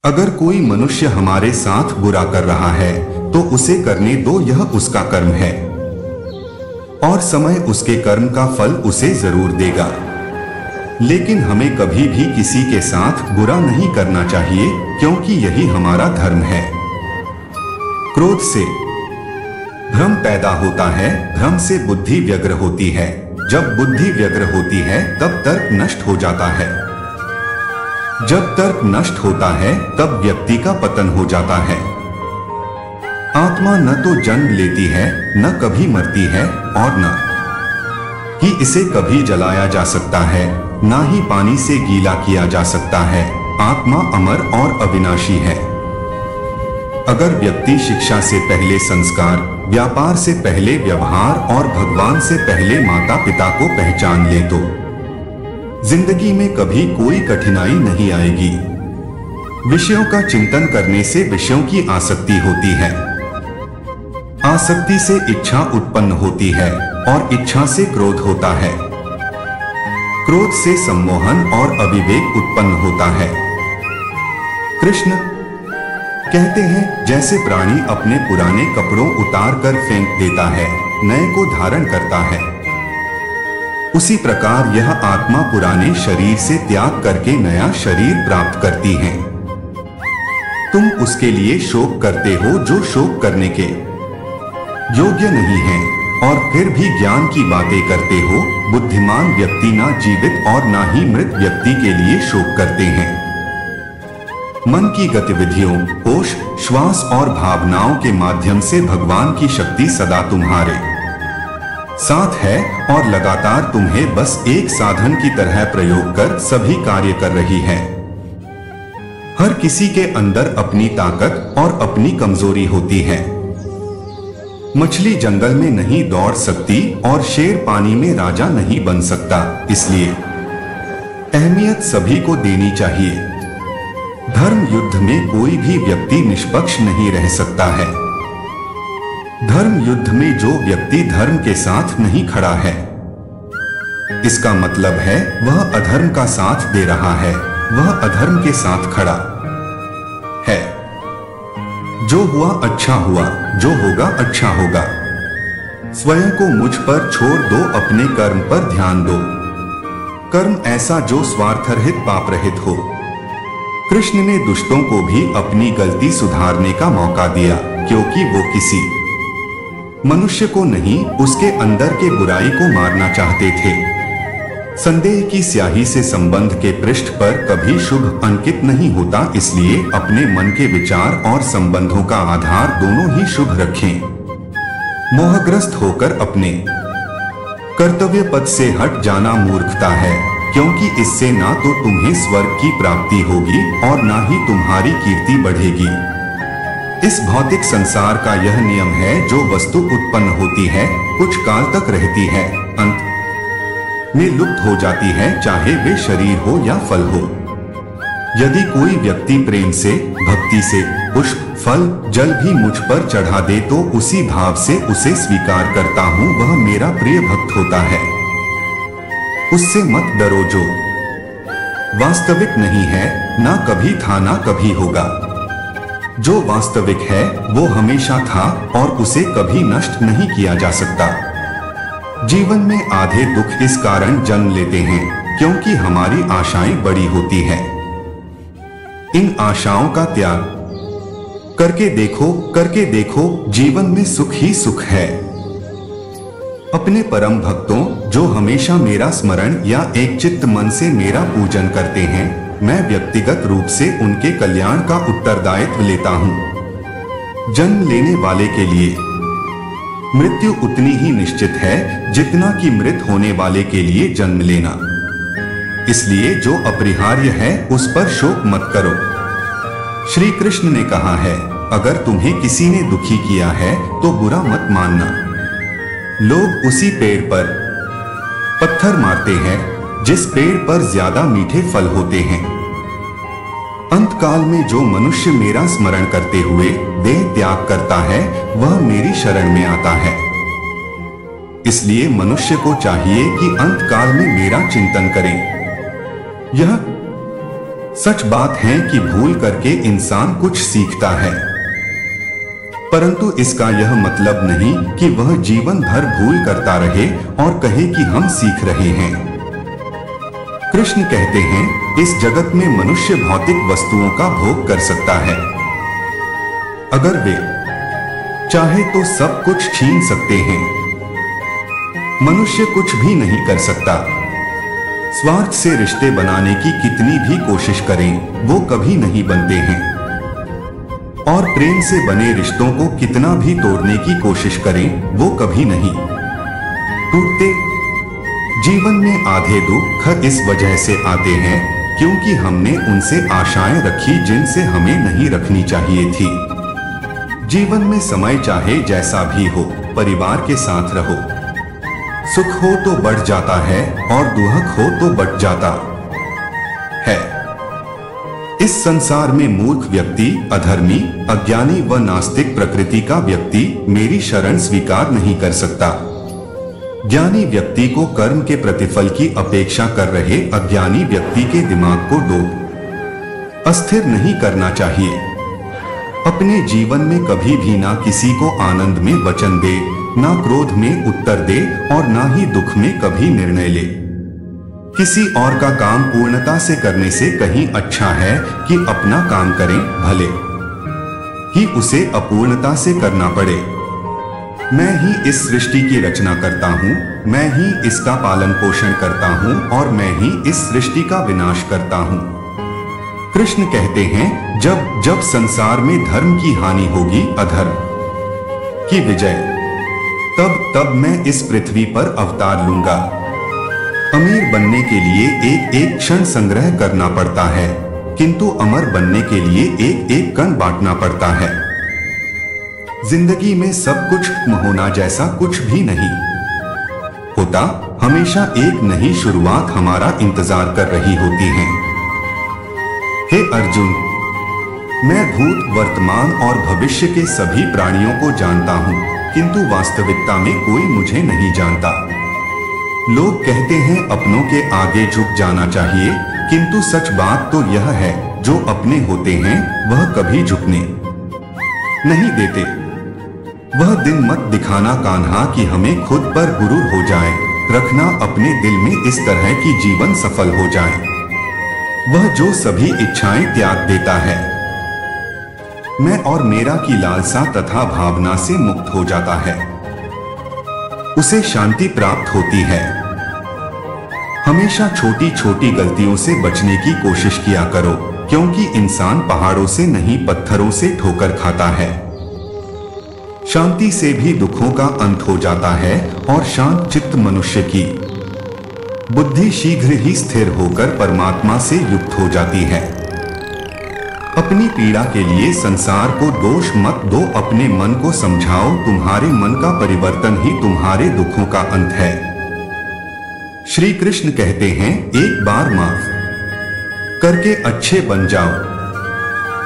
अगर कोई मनुष्य हमारे साथ बुरा कर रहा है तो उसे करने दो, यह उसका कर्म है और समय उसके कर्म का फल उसे जरूर देगा। लेकिन हमें कभी भी किसी के साथ बुरा नहीं करना चाहिए, क्योंकि यही हमारा धर्म है। क्रोध से भ्रम पैदा होता है, भ्रम से बुद्धि व्यग्र होती है, जब बुद्धि व्यग्र होती है तब तर्क नष्ट हो जाता है, जब तर्क नष्ट होता है तब व्यक्ति का पतन हो जाता है। आत्मा न तो जन्म लेती है, न कभी मरती है और न ही इसे कभी जलाया जा सकता है, न ही पानी से गीला किया जा सकता है। आत्मा अमर और अविनाशी है। अगर व्यक्ति शिक्षा से पहले संस्कार, व्यापार से पहले व्यवहार और भगवान से पहले माता पिता को पहचान ले तो जिंदगी में कभी कोई कठिनाई नहीं आएगी। विषयों का चिंतन करने से विषयों की आसक्ति होती है, आसक्ति से इच्छा उत्पन्न होती है और इच्छा से क्रोध होता है, क्रोध से सम्मोहन और अविवेक उत्पन्न होता है। कृष्ण कहते हैं, जैसे प्राणी अपने पुराने कपड़ों उतार कर फेंक देता है, नए को धारण करता है, उसी प्रकार यह आत्मा पुराने शरीर से त्याग करके नया शरीर प्राप्त करती है। तुम उसके लिए शोक करते हो जो शोक करने के योग्य नहीं है, और फिर भी ज्ञान की बातें करते हो। बुद्धिमान व्यक्ति ना जीवित और ना ही मृत व्यक्ति के लिए शोक करते हैं। मन की गतिविधियों, होश, श्वास और भावनाओं के माध्यम से भगवान की शक्ति सदा तुम्हारे साथ है और लगातार तुम्हें बस एक साधन की तरह प्रयोग कर सभी कार्य कर रही है। हर किसी के अंदर अपनी ताकत और अपनी कमजोरी होती है। मछली जंगल में नहीं दौड़ सकती और शेर पानी में राजा नहीं बन सकता, इसलिए अहमियत सभी को देनी चाहिए। धर्म युद्ध में कोई भी व्यक्ति निष्पक्ष नहीं रह सकता है। धर्म युद्ध में जो व्यक्ति धर्म के साथ नहीं खड़ा है, इसका मतलब है वह अधर्म का साथ दे रहा है, वह अधर्म के साथ खड़ा है। जो हुआ अच्छा हुआ, जो होगा अच्छा होगा। स्वयं को मुझ पर छोड़ दो, अपने कर्म पर ध्यान दो। कर्म ऐसा जो स्वार्थरहित पाप रहित हो। कृष्ण ने दुष्टों को भी अपनी गलती सुधारने का मौका दिया, क्योंकि वो किसी मनुष्य को नहीं, उसके अंदर के बुराई को मारना चाहते थे। संदेह की स्याही से संबंध के पृष्ठ पर कभी शुभ अंकित नहीं होता, इसलिए अपने मन के विचार और संबंधों का आधार दोनों ही शुभ रखें। मोहग्रस्त होकर अपने कर्तव्य पथ से हट जाना मूर्खता है, क्योंकि इससे ना तो तुम्हें स्वर्ग की प्राप्ति होगी और ना ही तुम्हारी कीर्ति बढ़ेगी। इस भौतिक संसार का यह नियम है, जो वस्तु उत्पन्न होती है कुछ काल तक रहती है, अंत में लुप्त हो जाती है, चाहे वे शरीर हो या फल हो। यदि कोई व्यक्ति प्रेम से, भक्ति से पुष्प, फल, जल भी मुझ पर चढ़ा दे तो उसी भाव से उसे स्वीकार करता हूँ, वह मेरा प्रिय भक्त होता है। उससे मत डरो, जो वास्तविक नहीं है, ना कभी था ना कभी होगा। जो वास्तविक है वो हमेशा था और उसे कभी नष्ट नहीं किया जा सकता। जीवन में आधे दुख इस कारण जन्म लेते हैं क्योंकि हमारी आशाएं बड़ी होती हैं। इन आशाओं का त्याग करके देखो, जीवन में सुख ही सुख है। अपने परम भक्तों, जो हमेशा मेरा स्मरण या एक चित्त मन से मेरा पूजन करते हैं, मैं व्यक्तिगत रूप से उनके कल्याण का उत्तरदायित्व लेता हूँ। जन्म लेने वाले के लिए मृत्यु उतनी ही निश्चित है जितना कि मृत होने वाले के लिए जन्म लेना। इसलिए जो अपरिहार्य है उस पर शोक मत करो। श्री कृष्ण ने कहा है, अगर तुम्हें किसी ने दुखी किया है तो बुरा मत मानना। लोग उसी पेड़ पर पत्थर मारते हैं जिस पेड़ पर ज्यादा मीठे फल होते हैं। अंतकाल में जो मनुष्य मेरा स्मरण करते हुए देह त्याग करता है, वह मेरी शरण में आता है। इसलिए मनुष्य को चाहिए कि अंतकाल में मेरा चिंतन करें। यह सच बात है कि भूल करके इंसान कुछ सीखता है, परंतु इसका यह मतलब नहीं कि वह जीवन भर भूल करता रहे और कहे कि हम सीख रहे हैं। कृष्ण कहते हैं, इस जगत में मनुष्य भौतिक वस्तुओं का भोग कर सकता है। अगर वे चाहे तो सब कुछ छीन सकते हैं। मनुष्य कुछ भी नहीं कर सकता। स्वार्थ से रिश्ते बनाने की कितनी भी कोशिश करें, वो कभी नहीं बनते हैं। और प्रेम से बने रिश्तों को कितना भी तोड़ने की कोशिश करें, वो कभी नहीं टूटते। जीवन में आधे दुख इस वजह से आते हैं क्योंकि हमने उनसे आशाएं रखी जिनसे हमें नहीं रखनी चाहिए थी। जीवन में समय चाहे जैसा भी हो, परिवार के साथ रहो। सुख हो तो बढ़ जाता है और दुख हो तो बढ़ जाता है। इस संसार में मूर्ख व्यक्ति, अधर्मी, अज्ञानी व नास्तिक प्रकृति का व्यक्ति मेरी शरण स्वीकार नहीं कर सकता। ज्ञानी व्यक्ति को कर्म के प्रतिफल की अपेक्षा कर रहे अज्ञानी व्यक्ति के दिमाग को अस्थिर नहीं करना चाहिए। अपने जीवन में कभी भी ना किसी को आनंद में वचन दे, ना क्रोध में उत्तर दे और ना ही दुख में कभी निर्णय ले। किसी और का काम पूर्णता से करने से कहीं अच्छा है कि अपना काम करें, भले ही उसे अपूर्णता से करना पड़े। मैं ही इस सृष्टि की रचना करता हूँ, मैं ही इसका पालन पोषण करता हूँ और मैं ही इस सृष्टि का विनाश करता हूँ। कृष्ण कहते हैं, जब जब संसार में धर्म की हानि होगी, अधर्म की विजय, तब तब मैं इस पृथ्वी पर अवतार लूंगा। अमीर बनने के लिए एक एक क्षण संग्रह करना पड़ता है, किंतु अमर बनने के लिए एक एक कण बांटना पड़ता है। जिंदगी में सब कुछ खत्म होना जैसा कुछ भी नहीं होता। हमेशा एक नई शुरुआत हमारा इंतजार कर रही होती है। हे अर्जुन, मैं भूत, वर्तमान और भविष्य के सभी प्राणियों को जानता हूँ, किंतु वास्तविकता में कोई मुझे नहीं जानता। लोग कहते हैं अपनों के आगे झुक जाना चाहिए, किंतु सच बात तो यह है, जो अपने होते हैं वह कभी झुकने नहीं देते। वह दिन मत दिखाना कान्हा कि हमें खुद पर गुरूर हो जाए, रखना अपने दिल में इस तरह की जीवन सफल हो जाए। वह जो सभी इच्छाएं त्याग देता है, मैं और मेरा की लालसा तथा भावना से मुक्त हो जाता है, उसे शांति प्राप्त होती है। हमेशा छोटी छोटी गलतियों से बचने की कोशिश किया करो, क्योंकि इंसान पहाड़ों से नहीं पत्थरों से ठोकर खाता है। शांति से भी दुखों का अंत हो जाता है और शांत चित्त मनुष्य की बुद्धि शीघ्र ही स्थिर होकर परमात्मा से युक्त हो जाती है। अपनी पीड़ा के लिए संसार को दोष मत दो, अपने मन को समझाओ, तुम्हारे मन का परिवर्तन ही तुम्हारे दुखों का अंत है। श्री कृष्ण कहते हैं, एक बार माफ करके अच्छे बन जाओ,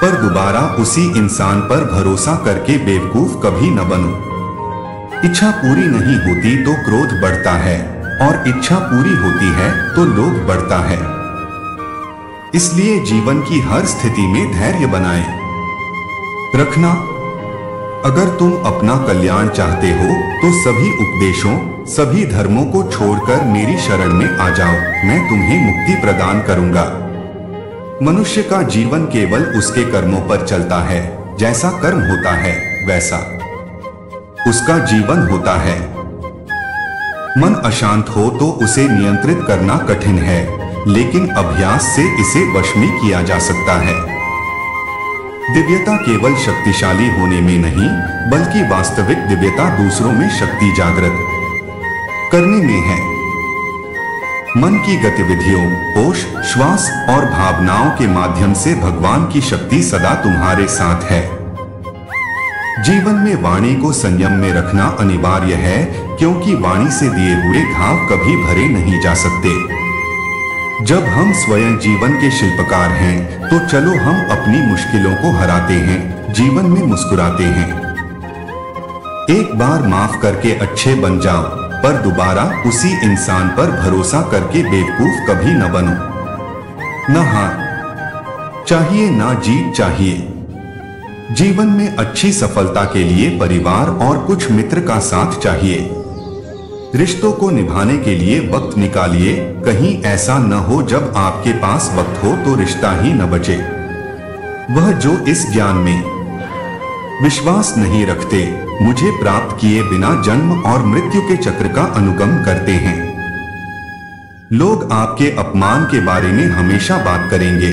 पर दोबारा उसी इंसान पर भरोसा करके बेवकूफ कभी न बनो। इच्छा पूरी नहीं होती तो क्रोध बढ़ता है और इच्छा पूरी होती है तो लोभ बढ़ता है। इसलिए जीवन की हर स्थिति में धैर्य बनाएं रखना। अगर तुम अपना कल्याण चाहते हो तो सभी उपदेशों, सभी धर्मों को छोड़कर मेरी शरण में आ जाओ, मैं तुम्हें मुक्ति प्रदान करूंगा। मनुष्य का जीवन केवल उसके कर्मों पर चलता है, जैसा कर्म होता है वैसा उसका जीवन होता है। मन अशांत हो तो उसे नियंत्रित करना कठिन है, लेकिन अभ्यास से इसे वश में किया जा सकता है। दिव्यता केवल शक्तिशाली होने में नहीं, बल्कि वास्तविक दिव्यता दूसरों में शक्ति जागृत करने में है। मन की गतिविधियों, होश, श्वास और भावनाओं के माध्यम से भगवान की शक्ति सदा तुम्हारे साथ है। जीवन में वाणी को संयम में रखना अनिवार्य है, क्योंकि वाणी से दिए हुए घाव कभी भरे नहीं जा सकते। जब हम स्वयं जीवन के शिल्पकार हैं, तो चलो हम अपनी मुश्किलों को हराते हैं, जीवन में मुस्कुराते हैं। एक बार माफ करके अच्छे बन जाओ, पर दोबारा उसी इंसान पर भरोसा करके बेवकूफ कभी न बनो। न हाथ चाहिए ना जीत चाहिए। जीवन में अच्छी सफलता के लिए परिवार और कुछ मित्र का साथ चाहिए। रिश्तों को निभाने के लिए वक्त निकालिए, कहीं ऐसा न हो जब आपके पास वक्त हो तो रिश्ता ही न बचे। वह जो इस ज्ञान में विश्वास नहीं रखते, मुझे प्राप्त किए बिना जन्म और मृत्यु के चक्र का अनुगम करते हैं। लोग आपके अपमान के बारे में हमेशा बात करेंगे।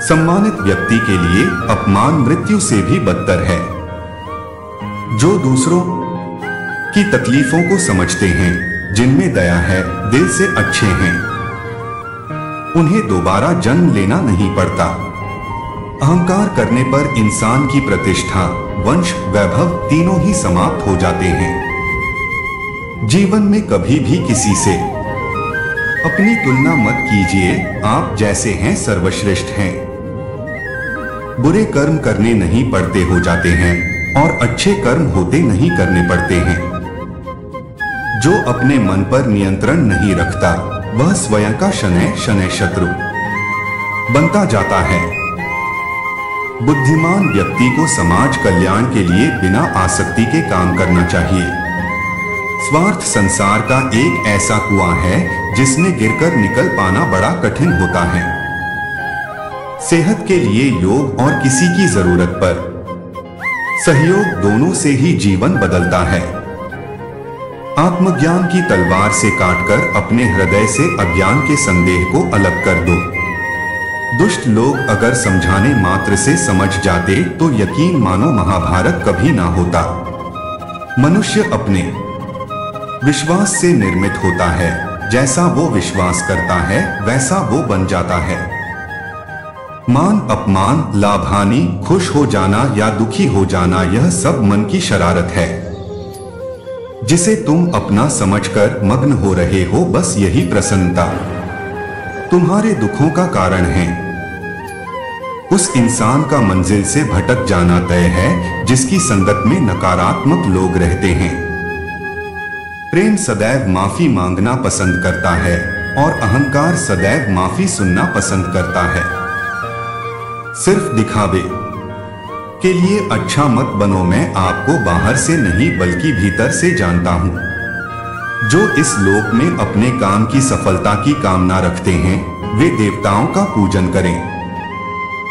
सम्मानित व्यक्ति के लिए अपमान मृत्यु से भी बदतर है। जो दूसरों की तकलीफों को समझते हैं, जिनमें दया है, दिल से अच्छे हैं, उन्हें दोबारा जन्म लेना नहीं पड़ता। अहंकार करने पर इंसान की प्रतिष्ठा, वंश, वैभव तीनों ही समाप्त हो जाते हैं। जीवन में कभी भी किसी से अपनी तुलना मत कीजिए, आप जैसे हैं सर्वश्रेष्ठ हैं। बुरे कर्म करने नहीं पड़ते हो जाते हैं और अच्छे कर्म होते नहीं करने पड़ते हैं। जो अपने मन पर नियंत्रण नहीं रखता, वह स्वयं का शनै शनै शत्रु बनता जाता है। बुद्धिमान व्यक्ति को समाज कल्याण के लिए बिना आसक्ति के काम करना चाहिए। स्वार्थ संसार का एक ऐसा कुआं है जिसमें गिरकर निकल पाना बड़ा कठिन होता है। सेहत के लिए योग और किसी की जरूरत पर सहयोग, दोनों से ही जीवन बदलता है। आत्मज्ञान की तलवार से काटकर अपने हृदय से अज्ञान के संदेह को अलग कर दो। दुष्ट लोग अगर समझाने मात्र से समझ जाते तो यकीन मानो महाभारत कभी ना होता। मनुष्य अपने विश्वास से निर्मित होता है, जैसा वो विश्वास करता है वैसा वो बन जाता है। मान अपमान, लाभ हानि, खुश हो जाना या दुखी हो जाना, यह सब मन की शरारत है जिसे तुम अपना समझकर मग्न हो रहे हो। बस यही प्रसन्नता तुम्हारे दुखों का कारण है। उस इंसान का मंजिल से भटक जाना तय है जिसकी संगत में नकारात्मक लोग रहते हैं। प्रेम सदैव माफी मांगना पसंद करता है और अहंकार सदैव माफी सुनना पसंद करता है। सिर्फ दिखावे के लिए अच्छा मत बनो। मैं आपको बाहर से नहीं बल्कि भीतर से जानता हूं। जो इस लोक में अपने काम की सफलता की कामना रखते हैं, वे देवताओं का पूजन करें।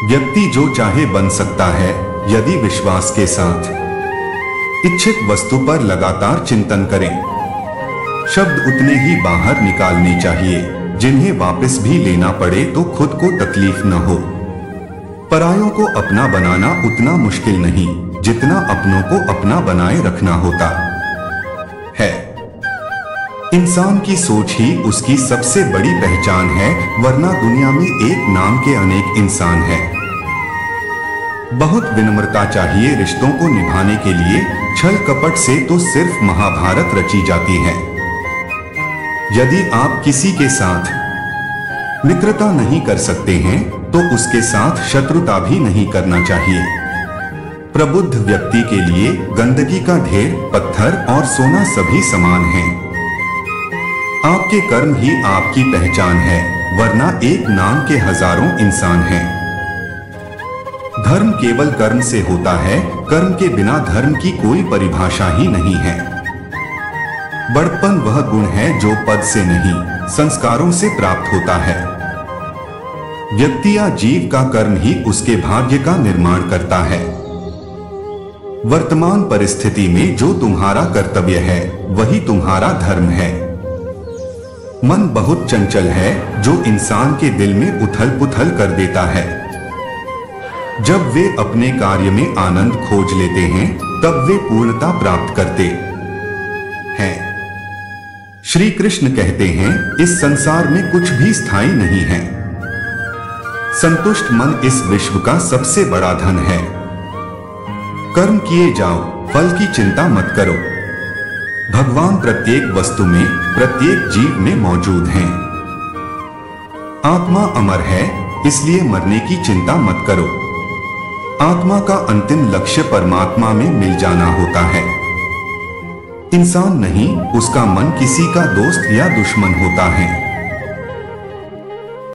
व्यक्ति जो चाहे बन सकता है यदि विश्वास के साथ इच्छित वस्तु पर लगातार चिंतन करें। शब्द उतने ही बाहर निकालने चाहिए जिन्हें वापस भी लेना पड़े तो खुद को तकलीफ न हो। परायों को अपना बनाना उतना मुश्किल नहीं जितना अपनों को अपना बनाए रखना होता है। इंसान की सोच ही उसकी सबसे बड़ी पहचान है, वरना दुनिया में एक नाम के अनेक इंसान हैं। बहुत विनम्रता चाहिए रिश्तों को निभाने के लिए। छल कपट से तो सिर्फ महाभारत रची जाती है। यदि आप किसी के साथ मित्रता नहीं कर सकते हैं तो उसके साथ शत्रुता भी नहीं करना चाहिए। प्रबुद्ध व्यक्ति के लिए गंदगी का ढेर, पत्थर और सोना सभी समान हैं। आपके कर्म ही आपकी पहचान है, वरना एक नाम के हजारों इंसान हैं। धर्म केवल कर्म से होता है, कर्म के बिना धर्म की कोई परिभाषा ही नहीं है। बड़प्पन वह गुण है जो पद से नहीं, संस्कारों से प्राप्त होता है। व्यक्ति या जीव का कर्म ही उसके भाग्य का निर्माण करता है। वर्तमान परिस्थिति में जो तुम्हारा कर्तव्य है वही तुम्हारा धर्म है। मन बहुत चंचल है जो इंसान के दिल में उथल पुथल कर देता है। जब वे अपने कार्य में आनंद खोज लेते हैं तब वे पूर्णता प्राप्त करते हैं। श्री कृष्ण कहते हैं, इस संसार में कुछ भी स्थायी नहीं है। संतुष्ट मन इस विश्व का सबसे बड़ा धन है। कर्म किए जाओ, फल की चिंता मत करो। भगवान प्रत्येक वस्तु में, प्रत्येक जीव में मौजूद हैं। आत्मा अमर है, इसलिए मरने की चिंता मत करो। आत्मा का अंतिम लक्ष्य परमात्मा में मिल जाना होता है। इंसान नहीं, उसका मन किसी का दोस्त या दुश्मन होता है।